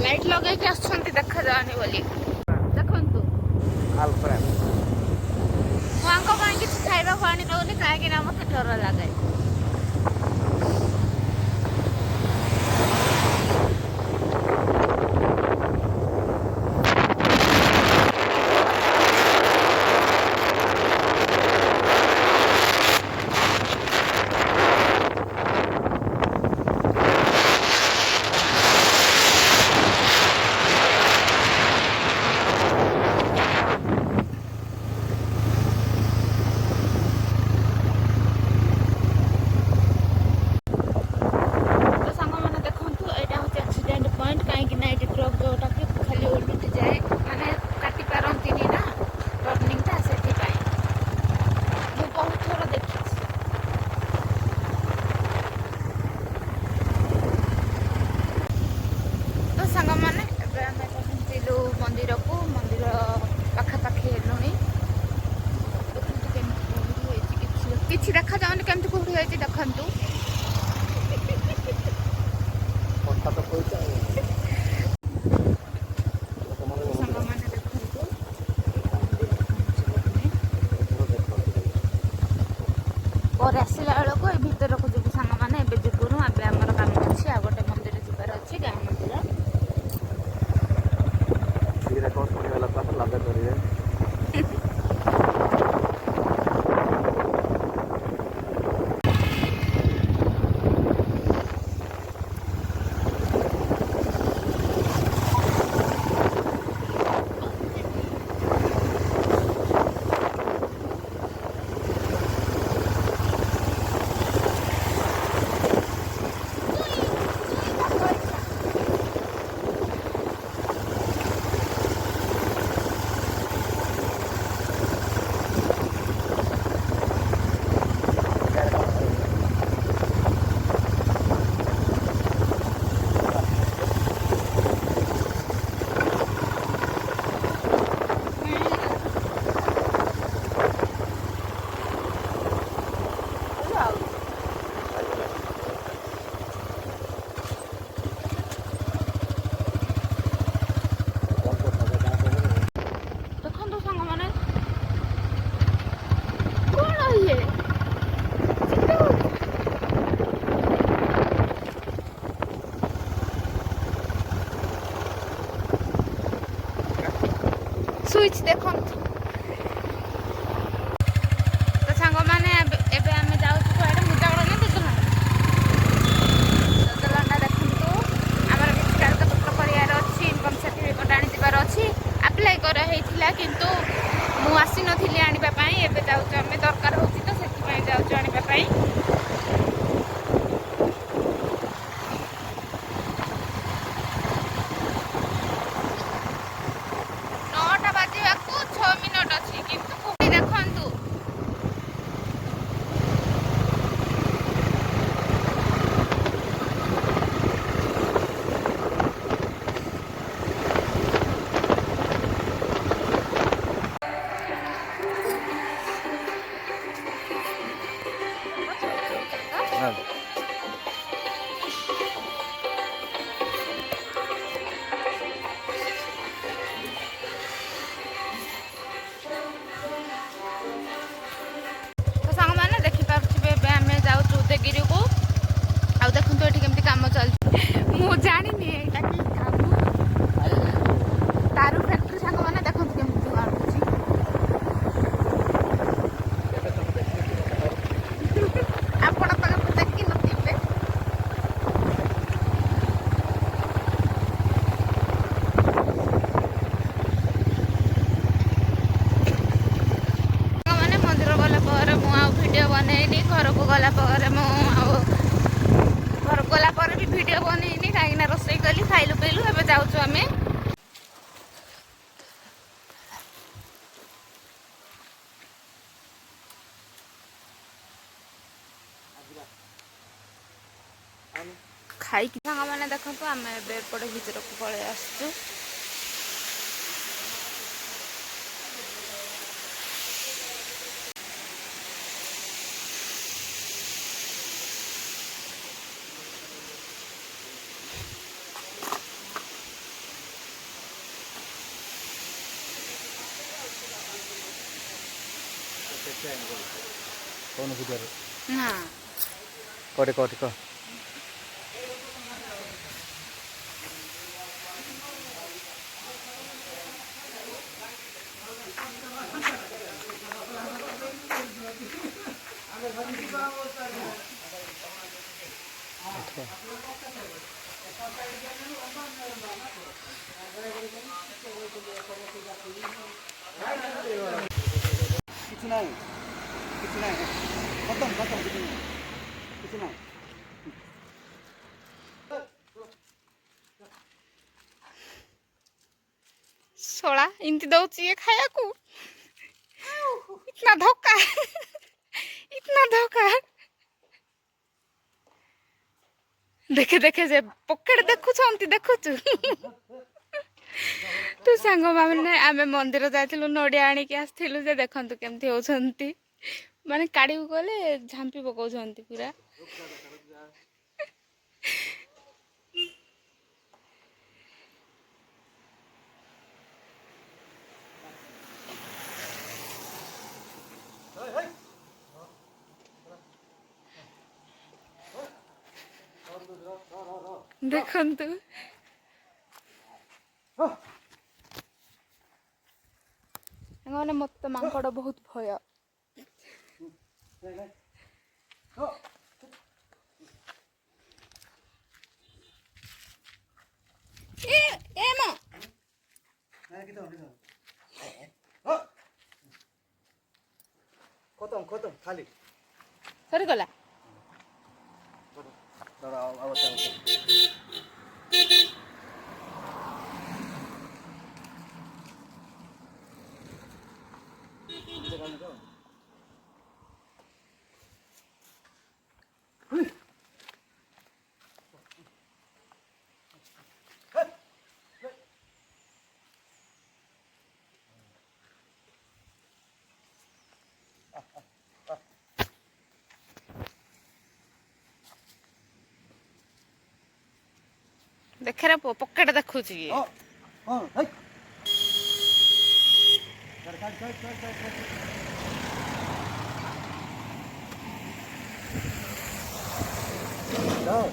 Light लगे के आछंती देखा जानी बोली देखंतु मांको काई किछ खाइबा खानी दउनी काहे कि ना मते डर लागे। କିଛି ଦେଖା ଯାଉନି କେମିତି କୋଉଠି ହେଇଛି ଦେଖନ୍ତୁ। ସାଙ୍ଗମାନେ ଦେଖନ୍ତୁ ପରେ ଆସିଲା ବେଳକୁ ଏ ଭିତରକୁ ଯିବୁ ସାଙ୍ଗମାନେ। ଏବେ ଯିବୁନୁ, ଏବେ ଆମର କାମ ଅଛି, ଆଉ ଗୋଟେ ମନ୍ଦିର ଯିବାର ଅଛି, ଗାଁ ମନ୍ଦିର। ସୁଇଚ୍ ଦେଖନ୍ତୁ ତ ସାଙ୍ଗମାନେ। ଏବେ ଆମେ ଯାଉଛୁ କୁଆଡ଼େ ମୁଜାଗଡ଼ ନା ଦଦଲଣ୍ଡା ଦେଖନ୍ତୁ। ଆମର କିଛି କାଗଜପତ୍ର କରିବାର ଅଛି, ଇନକମ୍ ସାର୍ଟିଫିକେଟ୍ ଆଣିଯିବାର ଅଛି। ଆପ୍ଲାଏ କରାହେଇଥିଲା କିନ୍ତୁ ମୁଁ ଆସିନଥିଲି ଆଣିବା ପାଇଁ। ଏବେ ଯାଉଛୁ ଆମେ, ଦରକାର ହେଉଛି ତ ସେଥିପାଇଁ ଯାଉଛୁ ଆଣିବା ପାଇଁ। 9ଟା ବାଜିବାକୁ 6 ମିନିଟ୍ ଅଛି କିନ୍ତୁ କୋଉଠି ଦେଖନ୍ତୁ। ଉଦୟଗିରିକୁ ଆଉ ଦେଖନ୍ତୁ ଏଠି କେମିତି କାମ ଚାଲିଛି। ମୁଁ ଜାଣିନି ଏଇଟା କି କାମ, ତାରୁ ଫ୍ୟାକ୍ଟ୍ରି ସାଙ୍ଗମାନେ ଦେଖନ୍ତୁ କେମିତି ମାରୁଛି। ଆପଣ ତ ଦେଖିନଥିବେ। ସାଙ୍ଗମାନେ ମନ୍ଦିର ଗଲା ପରେ ମୁଁ ଆଉ ଭିଡ଼ିଓ ବନେଇନି। ଘରକୁ ଗଲା ପରେ ମୁଁ ବି ଭିଡ଼ିଓ ବନେଇନି କାହିଁକିନା ରୋଷେଇ କଲି, ଖାଇଲୁ ପିଇଲୁ। ଏବେ ଯାଉଛୁ ଆମେ। ଖାଇକି ସାଙ୍ଗମାନେ ଦେଖନ୍ତୁ ଆମେ ଏବେ ଏପଟେ ଭିତରକୁ ପଳେଇ ଆସିଛୁ। कौन वीडियो ना कोटे कोटे को किसी नहीं खत्म खत्म किसी नहीं सोला इनती दौची ये खाया को इतना धोखा इतना धोखा देखे देखे जे पकेट देखुछंती देखुछु तू सांग माने आमे मंदिर जाइथिलु नडिया आनी के आस्थिलु जे देखंतु केमती होछंती माने काडी गले झांपी पकाउछंती पूरा देखंतु ମାନେ ମତେ ମାଙ୍କଡ ବହୁତ ଭୟ ଏ ମା खत्म खत्म खाली ସରିଗଲା ଦେଖରେ ପକେଟ ଦେଖୁଛି हां हां हाय कर जाओ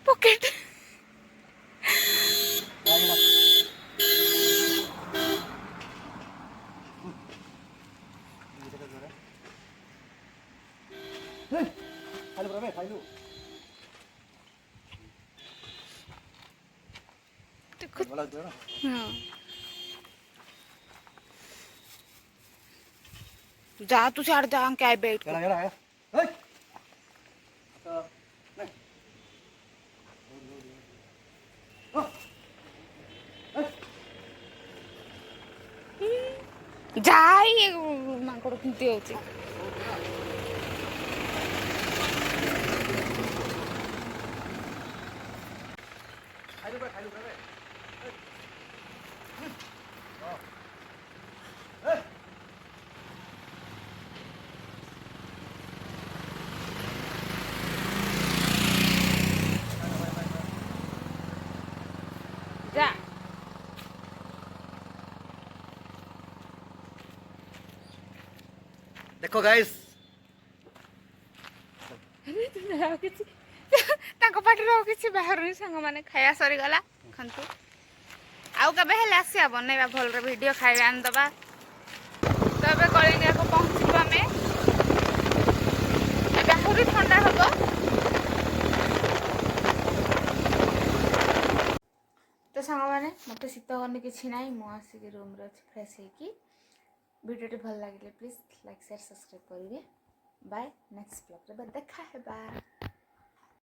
ପକେଟ खाली बराबर खाइलु ଦେଖୁ बोला दे ना ହଁ जा तू छाड़ जा के आई बैठ गड़ा गड़ा है हे तो नहीं ଯାଇ ମାଙ୍କଡ କେମିତି ହଉଛି खाइलु बराबर जा देखो गाइस ତାଙ୍କ ପାଟିରୁ ଆଉ କିଛି ବାହାରୁନି ସାଙ୍ଗମାନେ ଖାଇବା ସରିଗଲା ଦେଖନ୍ତୁ ଆଉ କେବେ ହେଲେ ଆସିବା ବନେଇବା ଭଲରେ ଭିଡ଼ିଓ ଖାଇବା ଆଣିଦେବା ତ ଏବେ କଳିଙ୍ଗକୁ ପହଞ୍ଚିବୁ ଆମେ ଏବେ ଆହୁରି ଥଣ୍ଡା ହବ ତ ସାଙ୍ଗମାନେ ମୋତେ ଶୀତ ହଉନି କିଛି ନାହିଁ ମୁଁ ଆସିକି ରୁମ୍ରେ ଅଛି ଫ୍ରେଶ୍ ହେଇକି ଭିଡ଼ିଓଟି ଭଲ ଲାଗିଲେ ପ୍ଲିଜ୍ ଲାଇକ୍ ସେୟାର ସବସ୍କ୍ରାଇବ୍ କରିବେ ବାଏ ନେକ୍ସଟ ବ୍ଲଗ୍ରେ ଦେଖା ହେବା